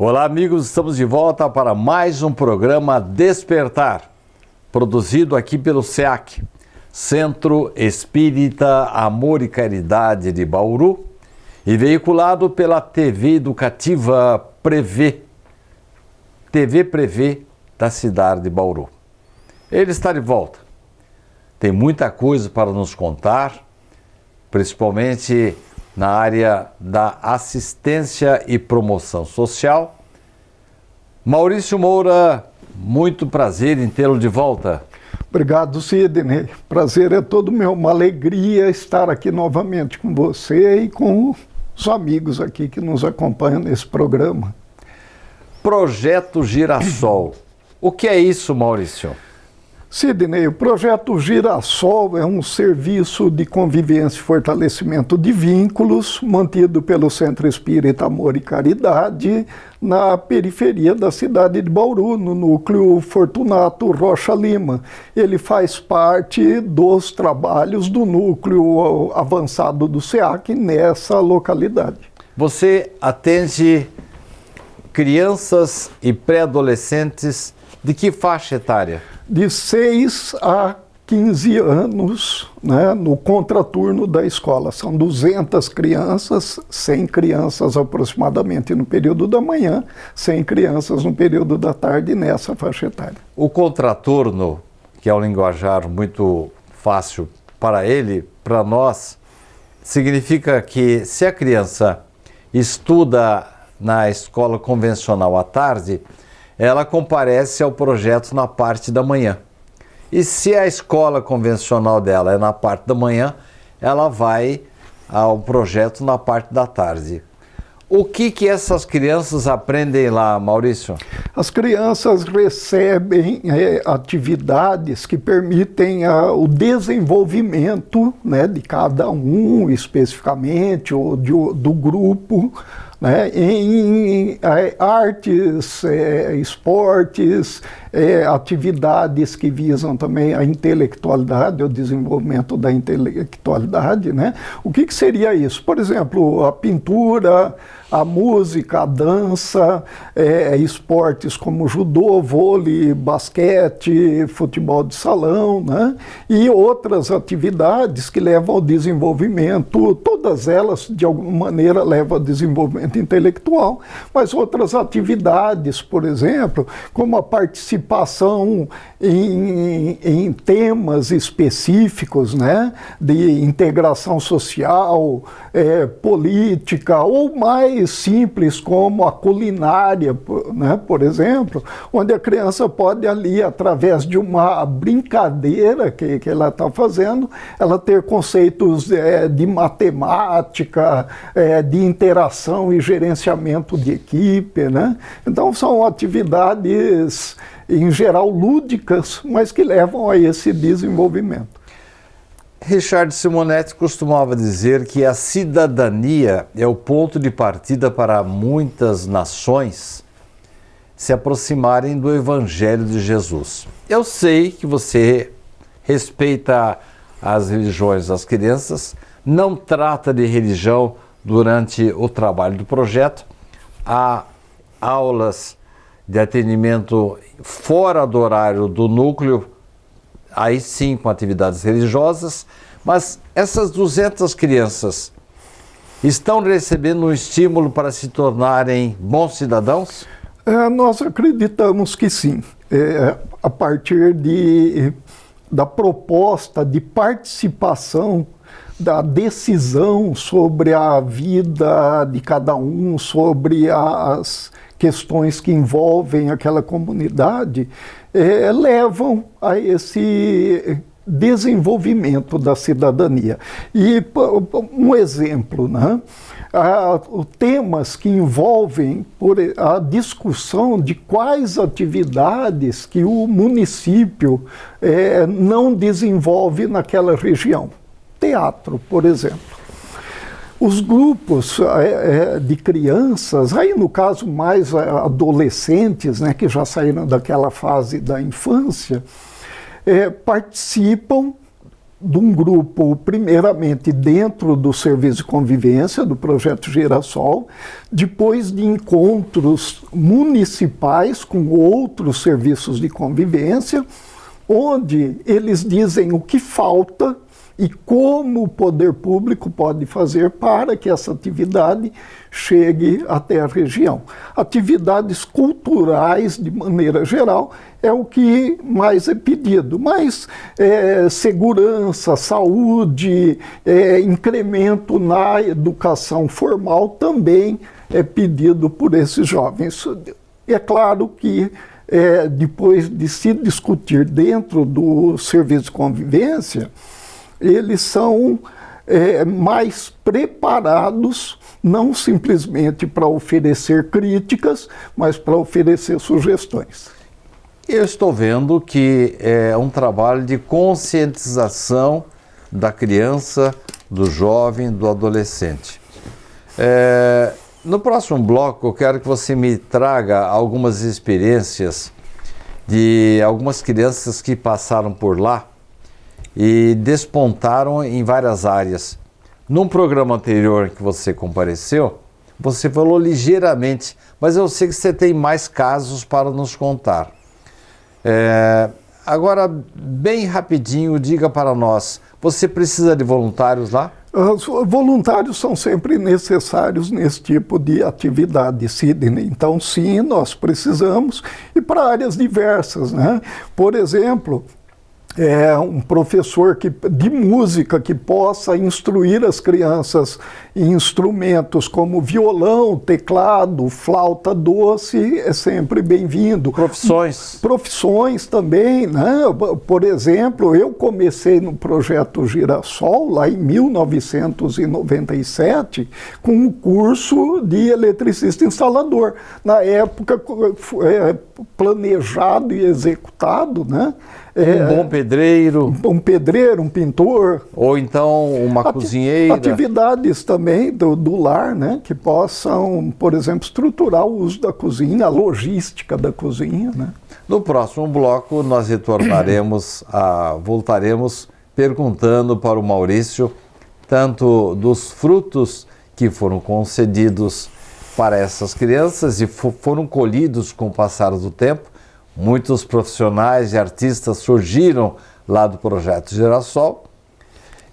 Olá, amigos, estamos de volta para mais um programa Despertar, produzido aqui pelo SEAC, Centro Espírita Amor e Caridade de Bauru, e veiculado pela TV Educativa Prevê, TV Prevê da cidade de Bauru. Ele está de volta. Tem muita coisa para nos contar, principalmente na área da assistência e promoção social. Maurício Moura, muito prazer em tê-lo de volta. Obrigado, Sidney. Prazer é todo meu. Uma alegria estar aqui novamente com você e com os amigos aqui que nos acompanham nesse programa. Projeto Girassol. O que é isso, Maurício? Sidney, o Projeto Girassol é um serviço de convivência e fortalecimento de vínculos mantido pelo Centro Espírita Amor e Caridade na periferia da cidade de Bauru, no núcleo Fortunato Rocha Lima. Ele faz parte dos trabalhos do núcleo avançado do SEAC nessa localidade. Você atende crianças e pré-adolescentes de que faixa etária? De 6 a 15 anos, né, no contraturno da escola. São 200 crianças, 100 crianças aproximadamente no período da manhã, 100 crianças no período da tarde nessa faixa etária. O contraturno, que é um linguajar muito fácil para ele, para nós, significa que se a criança estuda na escola convencional à tarde, ela comparece ao projeto na parte da manhã. E se a escola convencional dela é na parte da manhã, ela vai ao projeto na parte da tarde. O que essas crianças aprendem lá, Maurício? As crianças recebem atividades que permitem o desenvolvimento, né, de cada um especificamente, ou do grupo, né, em artes, esportes, atividades que visam também a intelectualidade, o desenvolvimento da intelectualidade, né? O que seria isso? Por exemplo, a pintura, a música, a dança, esportes como judô, vôlei, basquete, futebol de salão, né? E outras atividades que levam ao desenvolvimento, todas elas de alguma maneira levam ao desenvolvimento intelectual, mas outras atividades, por exemplo, como a participação em temas específicos, né, de integração social, política, ou mais simples como a culinária, né, por exemplo, onde a criança pode ali, através de uma brincadeira que ela está fazendo, ela ter conceitos de matemática, de interação e gerenciamento de equipe, né? Então são atividades em geral lúdicas, mas que levam a esse desenvolvimento. Richard Simonetti costumava dizer que a cidadania é o ponto de partida para muitas nações se aproximarem do Evangelho de Jesus. Eu sei que você respeita as religiões das crianças, não trata de religião durante o trabalho do projeto, há aulas de atendimento fora do horário do núcleo, aí sim com atividades religiosas, mas essas 200 crianças estão recebendo um estímulo para se tornarem bons cidadãos? Nós acreditamos que sim. A partir da proposta de participação, da decisão sobre a vida de cada um, sobre as questões que envolvem aquela comunidade, levam a esse desenvolvimento da cidadania. E um exemplo, né? Temas que envolvem a discussão de quais atividades que o município não desenvolve naquela região. Teatro, por exemplo. Os grupos de crianças, aí no caso mais adolescentes, né, que já saíram daquela fase da infância, participam de um grupo, primeiramente dentro do serviço de convivência do Projeto Girassol, depois de encontros municipais com outros serviços de convivência, onde eles dizem o que falta e como o poder público pode fazer para que essa atividade chegue até a região. Atividades culturais, de maneira geral, é o que mais é pedido, mas segurança, saúde, incremento na educação formal também é pedido por esses jovens. É claro que depois de se discutir dentro do serviço de convivência, eles são mais preparados, não simplesmente para oferecer críticas, mas para oferecer sugestões. Eu estou vendo que é um trabalho de conscientização da criança, do jovem, do adolescente. No próximo bloco, eu quero que você me traga algumas experiências de algumas crianças que passaram por lá e despontaram em várias áreas. Num programa anterior que você compareceu, você falou ligeiramente, mas eu sei que você tem mais casos para nos contar. Agora, bem rapidinho, diga para nós, você precisa de voluntários lá? Os voluntários são sempre necessários nesse tipo de atividade, Sidney. Então, sim, nós precisamos, e para áreas diversas, né? Por exemplo, um professor de música que possa instruir as crianças em instrumentos como violão, teclado, flauta doce, é sempre bem-vindo. Profissões também, né? Por exemplo, eu comecei no Projeto Girassol, lá em 1997, com um curso de eletricista instalador. Na época, planejado e executado, né? Um bom pedreiro. Um pedreiro, um pintor. Ou então uma cozinheira. Atividades também do lar, né? Que possam, por exemplo, estruturar o uso da cozinha, a logística da cozinha, né? No próximo bloco, nós voltaremos perguntando para o Maurício tanto dos frutos que foram concedidos para essas crianças e foram colhidos com o passar do tempo. Muitos profissionais e artistas surgiram lá do Projeto Girassol.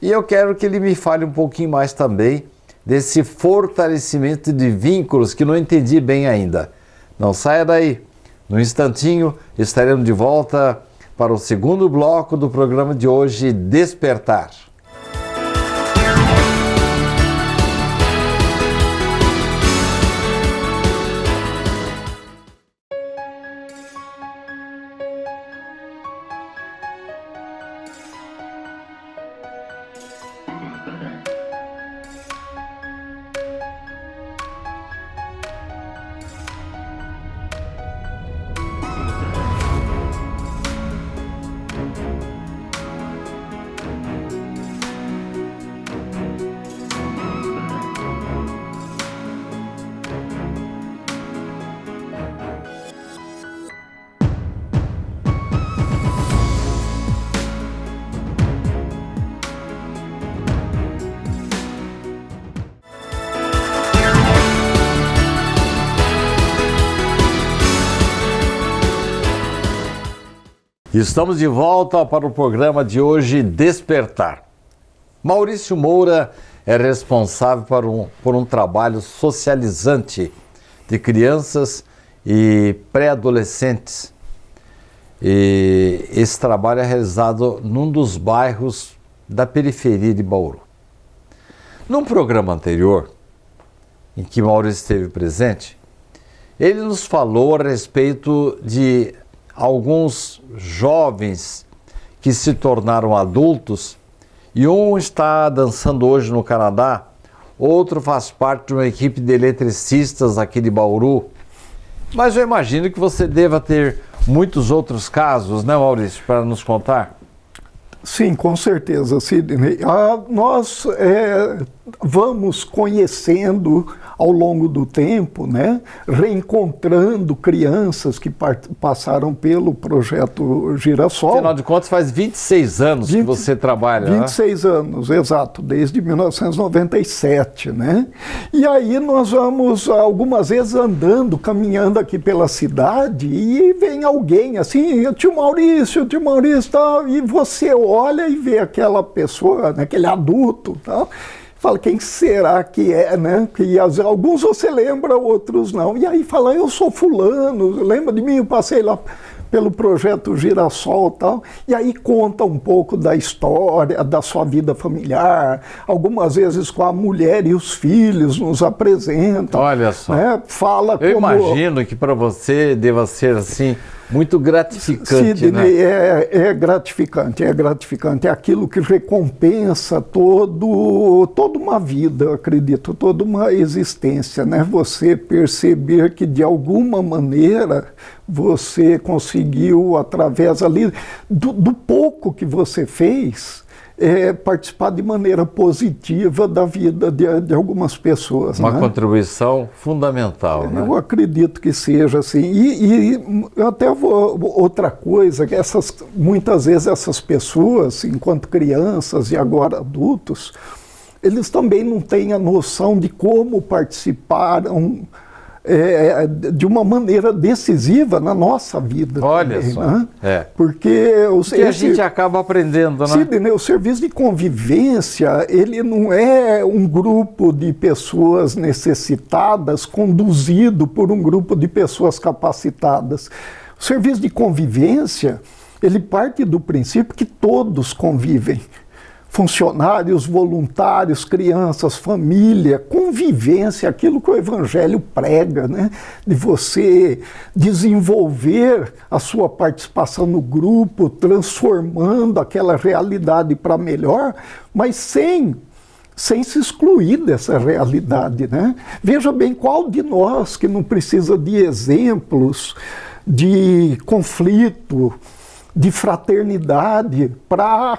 E eu quero que ele me fale um pouquinho mais também desse fortalecimento de vínculos que não entendi bem ainda. Não saia daí. No instantinho, estaremos de volta para o segundo bloco do programa de hoje, Despertar. Estamos de volta para o programa de hoje, Despertar. Maurício Moura é responsável por um trabalho socializante de crianças e pré-adolescentes. E esse trabalho é realizado num dos bairros da periferia de Bauru. Num programa anterior, em que Maurício esteve presente, ele nos falou a respeito de alguns jovens que se tornaram adultos, e um está dançando hoje no Canadá, outro faz parte de uma equipe de eletricistas aqui de Bauru. Mas eu imagino que você deva ter muitos outros casos, né, Maurício, para nos contar? Sim, com certeza, Sidney. Nós vamos conhecendo ao longo do tempo, né, reencontrando crianças que passaram pelo projeto Girassol. Afinal de contas, faz 26 anos que você trabalha, 26 anos, exato, desde 1997, né? E aí nós vamos algumas vezes andando, caminhando aqui pela cidade e vem alguém assim, tio Maurício, tal, e você olha e vê aquela pessoa, né, aquele adulto, tal, fala, quem será que é, né? Que alguns você lembra, outros não. E aí fala, eu sou fulano, lembra de mim? Eu passei lá pelo projeto Girassol e tal. E aí conta um pouco da história, da sua vida familiar. Algumas vezes com a mulher e os filhos nos apresentam. Olha só. Né? Fala eu como... imagino que para você deva ser assim... muito gratificante, Sidney, né? É gratificante, é gratificante. É aquilo que recompensa toda uma vida, eu acredito, toda uma existência, né? Você perceber que, de alguma maneira, você conseguiu, através ali do pouco que você fez, participar de maneira positiva da vida de algumas pessoas. Uma né? contribuição fundamental, né? Eu acredito que seja assim. E eu até outra coisa, que muitas vezes essas pessoas, enquanto crianças e agora adultos, eles também não têm a noção de como participaram de uma maneira decisiva na nossa vida. Olha também, só. Né? Porque a gente acaba aprendendo, né? Sidney, o serviço de convivência, ele não é um grupo de pessoas necessitadas conduzido por um grupo de pessoas capacitadas. O serviço de convivência, ele parte do princípio que todos convivem. Funcionários, voluntários, crianças, família, convivência, aquilo que o Evangelho prega, né? De você desenvolver a sua participação no grupo, transformando aquela realidade para melhor, mas sem se excluir dessa realidade, né? Veja bem, qual de nós que não precisa de exemplos de conflito, de fraternidade para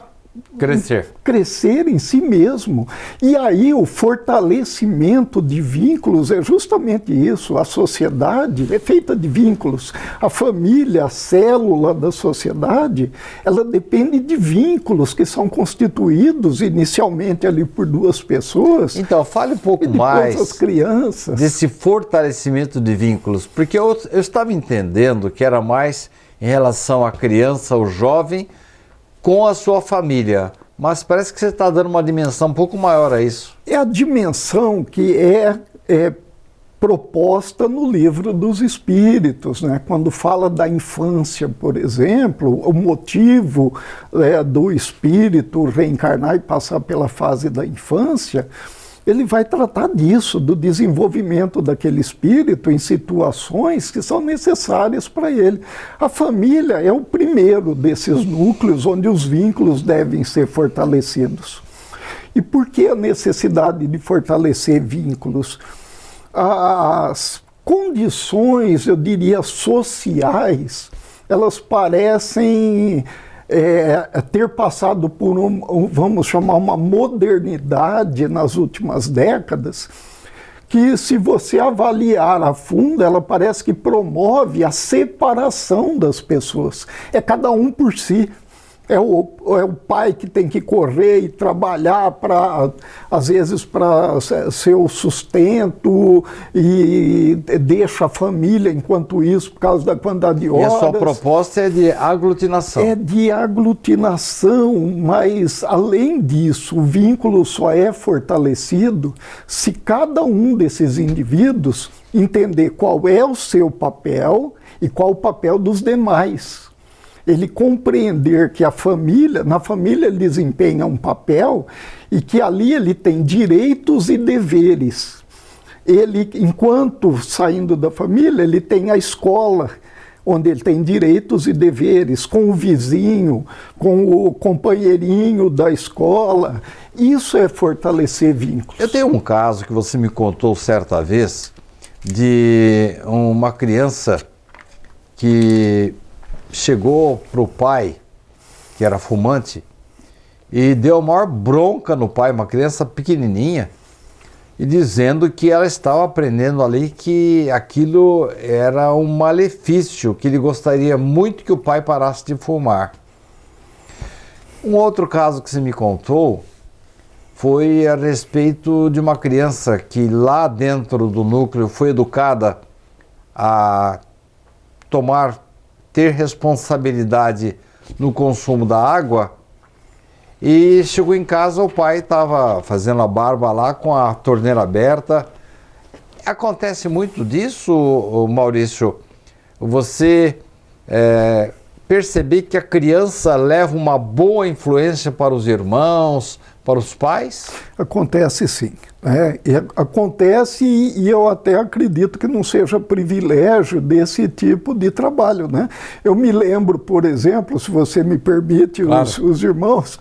crescer em si mesmo. E aí o fortalecimento de vínculos é justamente isso. A sociedade é feita de vínculos. A família, a célula da sociedade, ela depende de vínculos que são constituídos inicialmente ali por duas pessoas. Então, fale um pouco mais as crianças. Desse fortalecimento de vínculos, porque eu estava entendendo que era mais em relação à criança, ao jovem, com a sua família, mas parece que você está dando uma dimensão um pouco maior a isso. É a dimensão que é proposta no Livro dos Espíritos, né? Quando fala da infância, por exemplo, o motivo do espírito reencarnar e passar pela fase da infância, ele vai tratar disso, do desenvolvimento daquele espírito em situações que são necessárias para ele. A família é o primeiro desses núcleos onde os vínculos devem ser fortalecidos. E por que a necessidade de fortalecer vínculos? As condições, eu diria, sociais, elas parecem ter passado por vamos chamar, uma modernidade nas últimas décadas, que, se você avaliar a fundo, ela parece que promove a separação das pessoas. É cada um por si. É o pai que tem que correr e trabalhar às vezes para seu sustento e deixa a família enquanto isso por causa da quantidade de horas. E a sua proposta é de aglutinação. É de aglutinação, mas além disso, o vínculo só é fortalecido se cada um desses indivíduos entender qual é o seu papel e qual o papel dos demais. Ele compreender que na família ele desempenha um papel e que ali ele tem direitos e deveres. Ele, enquanto saindo da família, ele tem a escola, onde ele tem direitos e deveres, com o vizinho, com o companheirinho da escola. Isso é fortalecer vínculos. Eu tenho um caso que você me contou certa vez, de uma criança que chegou para o pai, que era fumante, e deu a maior bronca no pai, uma criança pequenininha, e dizendo que ela estava aprendendo ali que aquilo era um malefício, que ele gostaria muito que o pai parasse de fumar. Um outro caso que você me contou foi a respeito de uma criança que lá dentro do núcleo foi educada a ter responsabilidade no consumo da água, e chegou em casa, o pai estava fazendo a barba lá com a torneira aberta. Acontece muito disso, Maurício? Você perceber que a criança leva uma boa influência para os irmãos, para os pais? Acontece sim. Acontece e eu até acredito que não seja privilégio desse tipo de trabalho, né? Eu me lembro, por exemplo, se você me permite, claro, os irmãos,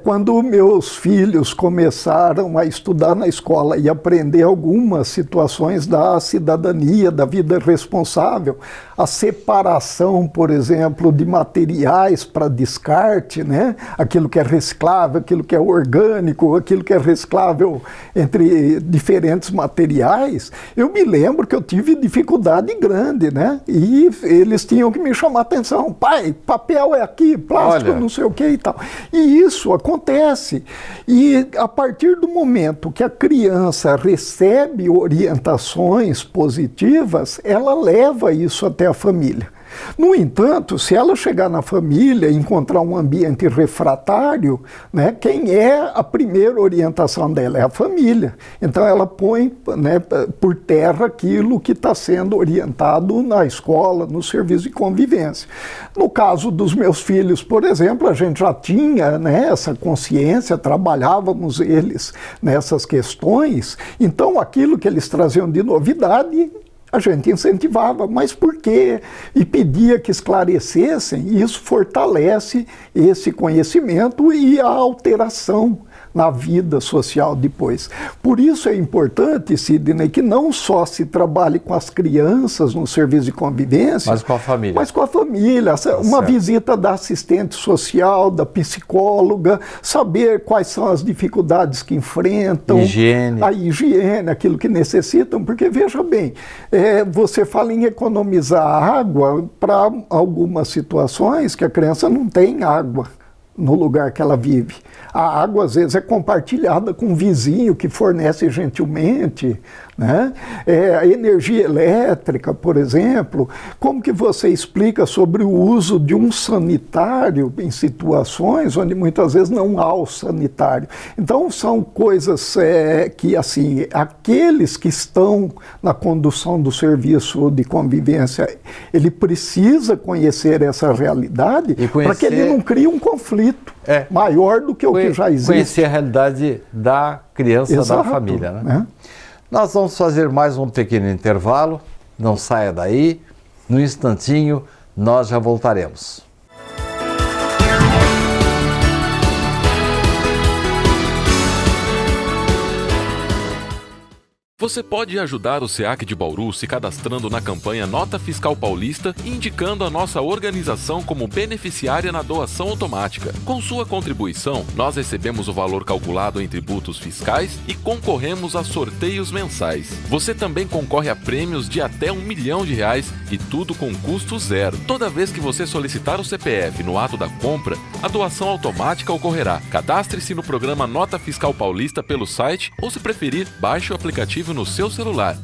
quando meus filhos começaram a estudar na escola e aprender algumas situações da cidadania, da vida responsável, a separação, por exemplo, de materiais para descarte, né? Aquilo que é reciclável, aquilo que é orgânico, aquilo que é reciclável entre diferentes materiais, eu me lembro que eu tive dificuldade grande, né? E eles tinham que me chamar a atenção. Pai, papel é aqui, plástico, não sei o que e tal. E isso acontece. E a partir do momento que a criança recebe orientações positivas, ela leva isso até a família. No entanto, se ela chegar na família e encontrar um ambiente refratário, né, quem é a primeira orientação dela? É a família. Então ela põe, né, por terra aquilo que está sendo orientado na escola, no serviço de convivência. No caso dos meus filhos, por exemplo, a gente já tinha, né, essa consciência, trabalhávamos eles nessas questões, então aquilo que eles traziam de novidade, a gente incentivava, mas por quê? E pedia que esclarecessem, e isso fortalece esse conhecimento e a alteração na vida social depois. Por isso é importante, Sidney, que não só se trabalhe com as crianças no serviço de convivência, mas com a família. Mas com a família. Uma visita da assistente social, da psicóloga, saber quais são as dificuldades que enfrentam. Higiene. A higiene, aquilo que necessitam, porque veja bem, você fala em economizar água para algumas situações que a criança não tem água no lugar que ela vive. A água, às vezes, é compartilhada com um vizinho que fornece gentilmente, né? A energia elétrica, por exemplo. Como que você explica sobre o uso de um sanitário em situações onde muitas vezes não há o sanitário? Então, são coisas que, assim, aqueles que estão na condução do serviço de convivência, ele precisa conhecer essa realidade para que ele não crie um conflito maior do que o que já existe. Conhecer a realidade da criança, da família, né? Nós vamos fazer mais um pequeno intervalo, não saia daí, no instantinho nós já voltaremos. Você pode ajudar o SEAC de Bauru se cadastrando na campanha Nota Fiscal Paulista e indicando a nossa organização como beneficiária na doação automática. Com sua contribuição, nós recebemos o valor calculado em tributos fiscais e concorremos a sorteios mensais. Você também concorre a prêmios de até R$1 milhão e tudo com custo zero. Toda vez que você solicitar o CPF no ato da compra, a doação automática ocorrerá. Cadastre-se no programa Nota Fiscal Paulista pelo site ou, se preferir, baixe o aplicativo no seu celular.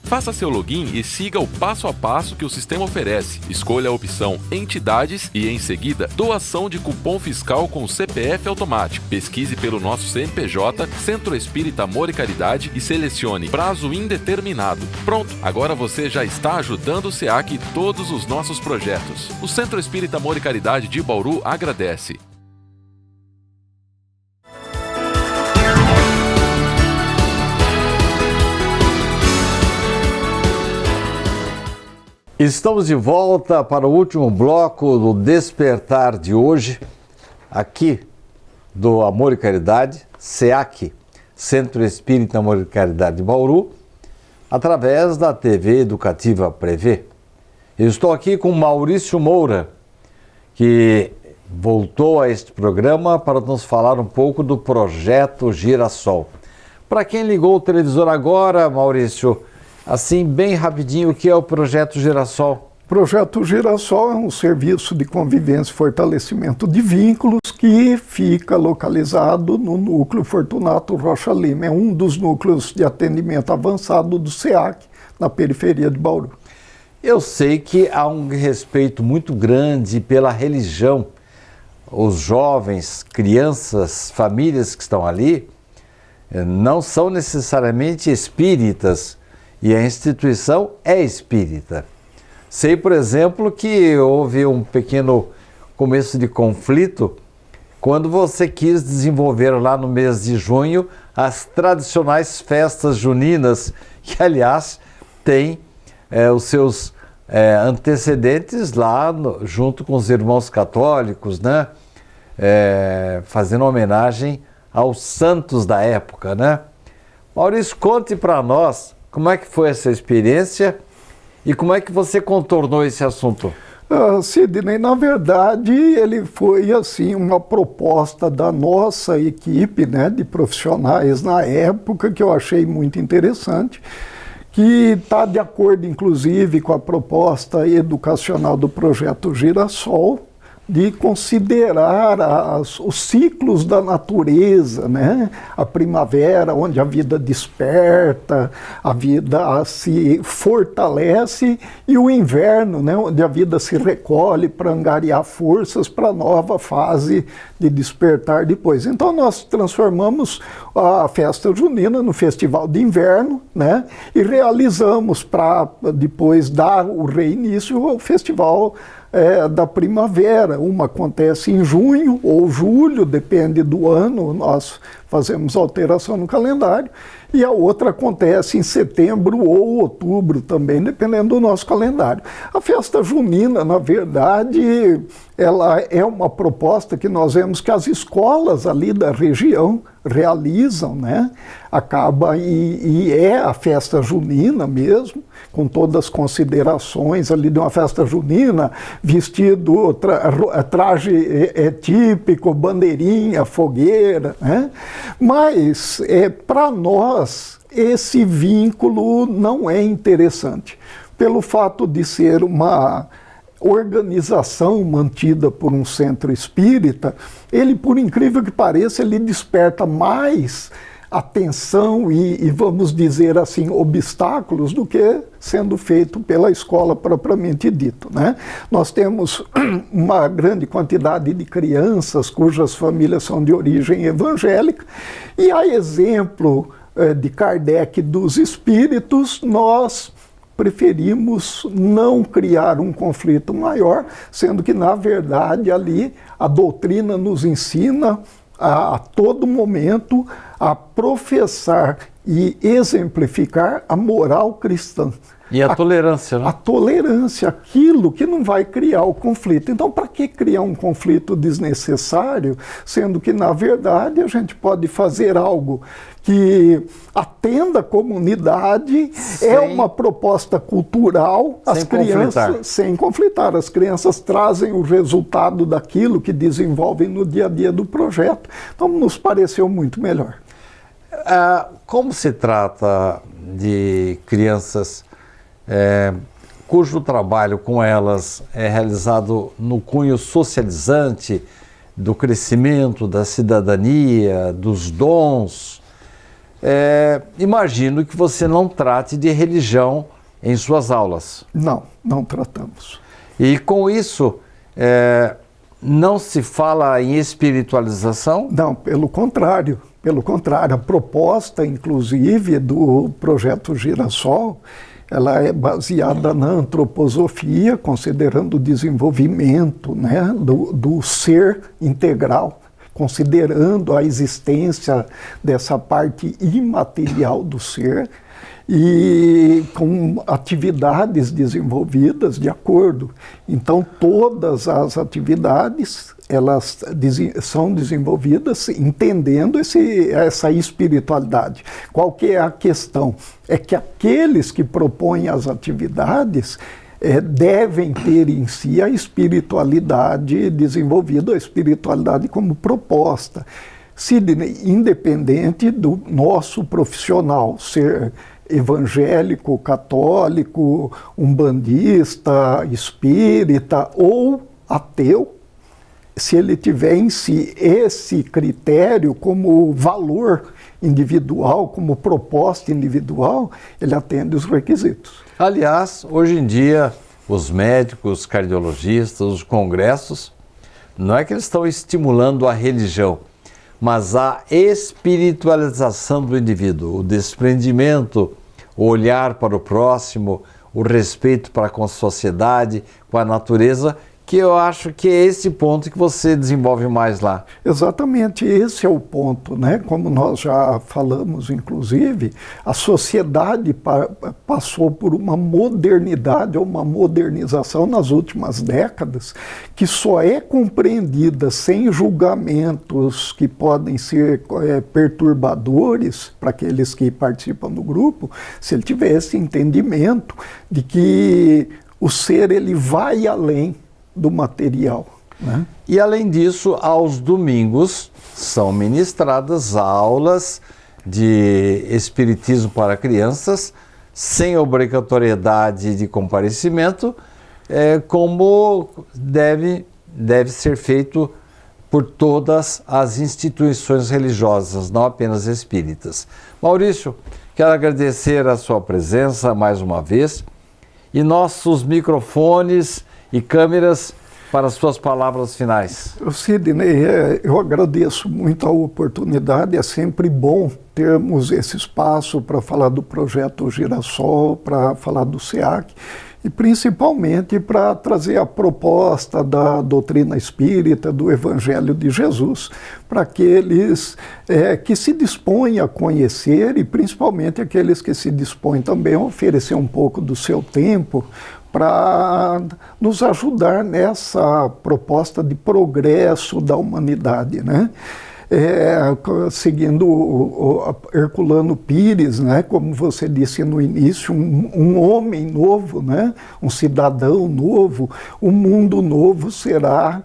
Faça seu login e siga o passo a passo que o sistema oferece. Escolha a opção Entidades e, em seguida, Doação de cupom fiscal com CPF automático. Pesquise pelo nosso CNPJ, Centro Espírita Amor e Caridade, e selecione Prazo Indeterminado. Pronto, agora você já está ajudando o SEAC e todos os nossos projetos. O Centro Espírita Amor e Caridade de Bauru agradece. Estamos de volta para o último bloco do Despertar de hoje, aqui do Amor e Caridade, SEAC, Centro Espírita Amor e Caridade de Bauru, através da TV Educativa Prevê. Eu estou aqui com Maurício Moura, que voltou a este programa para nos falar um pouco do Projeto Girassol. O para quem ligou o televisor agora, Maurício, assim, bem rapidinho, o que é o Projeto Girassol? O Projeto Girassol é um serviço de convivência e fortalecimento de vínculos que fica localizado no núcleo Fortunato Rocha Lima. É um dos núcleos de atendimento avançado do SEAC, na periferia de Bauru. Eu sei que há um respeito muito grande pela religião. Os jovens, crianças, famílias que estão ali não são necessariamente espíritas e a instituição é espírita. Sei, por exemplo, que houve um pequeno começo de conflito quando você quis desenvolver lá no mês de junho as tradicionais festas juninas, que aliás tem os seus antecedentes lá junto com os irmãos católicos, né? Fazendo homenagem aos santos da época, né? Maurício, conte para nós como é que foi essa experiência e como é que você contornou esse assunto. Sidney, na verdade, ele foi assim uma proposta da nossa equipe, né, de profissionais na época, que eu achei muito interessante, que está de acordo, inclusive, com a proposta educacional do Projeto Girassol, de considerar os ciclos da natureza, né? A primavera, onde a vida desperta, a vida se fortalece, e o inverno, né? Onde a vida se recolhe para angariar forças para a nova fase de despertar depois. Então nós transformamos a festa junina no festival de inverno, né? E realizamos, para depois dar o reinício ao festival da primavera. Uma acontece em junho ou julho, depende do ano, nós fazemos alteração no calendário, e a outra acontece em setembro ou outubro também, dependendo do nosso calendário. A festa junina, na verdade, ela é uma proposta que nós vemos que as escolas ali da região realizam, né? Acaba e é a festa junina mesmo, com todas as considerações ali de uma festa junina, vestido, traje típico, bandeirinha, fogueira, né? Mas para nós esse vínculo não é interessante, pelo fato de ser uma organização mantida por um centro espírita. Ele, por incrível que pareça, ele desperta mais atenção e vamos dizer assim, obstáculos do que sendo feito pela escola propriamente dito, né? Nós temos uma grande quantidade de crianças cujas famílias são de origem evangélica, e a exemplo de Kardec dos espíritos, nós preferimos não criar um conflito maior, sendo que, na verdade, ali a doutrina nos ensina a todo momento a professar e exemplificar a moral cristã. E a tolerância, né? A tolerância, aquilo que não vai criar o conflito. Então, para que criar um conflito desnecessário, sendo que, na verdade, a gente pode fazer algo que atenda a comunidade, é uma proposta cultural, as crianças, sem conflitar. As crianças trazem o resultado daquilo que desenvolvem no dia a dia do projeto. Então, nos pareceu muito melhor. Como se trata de crianças cujo trabalho com elas é realizado no cunho socializante, do crescimento, da cidadania, dos dons, imagino que você não trate de religião em suas aulas. Não, não tratamos. E com isso, não se fala em espiritualização? Não, pelo contrário. Pelo contrário, a proposta, inclusive, do Projeto Girassol, ela é baseada na antroposofia, considerando o desenvolvimento, né, do ser integral, considerando a existência dessa parte imaterial do ser, e com atividades desenvolvidas de acordo. Então, todas as atividades, elas são desenvolvidas entendendo essa espiritualidade. Qual que é a questão? É que aqueles que propõem as atividades devem ter em si a espiritualidade desenvolvida, a espiritualidade como proposta. Sidney, independente do nosso profissional ser evangélico, católico, umbandista, espírita ou ateu, se ele tiver em si esse critério como valor individual, como proposta individual, ele atende os requisitos. Aliás, hoje em dia, os médicos, os cardiologistas, os congressos, não é que eles estão estimulando a religião, mas a espiritualização do indivíduo, o desprendimento, o olhar para o próximo, o respeito para com a sociedade, com a natureza, que eu acho que é esse ponto que você desenvolve mais lá. Exatamente, esse é o ponto, né? Como nós já falamos, inclusive, a sociedade passou por uma modernidade, ou uma modernização nas últimas décadas, que só é compreendida sem julgamentos que podem ser perturbadores para aqueles que participam do grupo, se ele tiver esse entendimento de que o ser ele vai além do material, né? E além disso, aos domingos são ministradas aulas de espiritismo para crianças, sem obrigatoriedade de comparecimento, como deve ser feito por todas as instituições religiosas, não apenas espíritas. Maurício, quero agradecer a sua presença mais uma vez e nossos microfones e câmeras para as suas palavras finais. Sidney, eu agradeço muito a oportunidade, é sempre bom termos esse espaço para falar do projeto Girassol, para falar do SEAC e principalmente para trazer a proposta da doutrina espírita, do Evangelho de Jesus, para aqueles que se dispõem a conhecer e principalmente aqueles que se dispõem também a oferecer um pouco do seu tempo para nos ajudar nessa proposta de progresso da humanidade, né? Seguindo o Herculano Pires, né? Como você disse no início, um homem novo, né? Um cidadão novo, um mundo novo será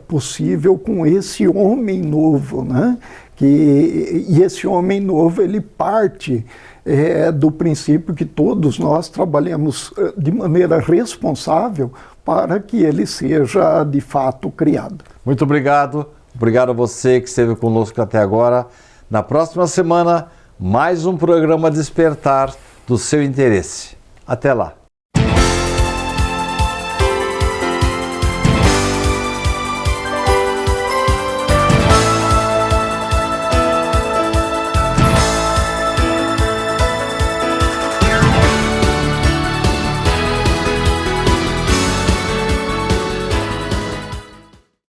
possível com esse homem novo, né? E esse homem novo ele parte do princípio que todos nós trabalhamos de maneira responsável para que ele seja de fato criado. Muito obrigado. Obrigado a você que esteve conosco até agora. Na próxima semana, mais um programa Despertar do seu interesse. Até lá.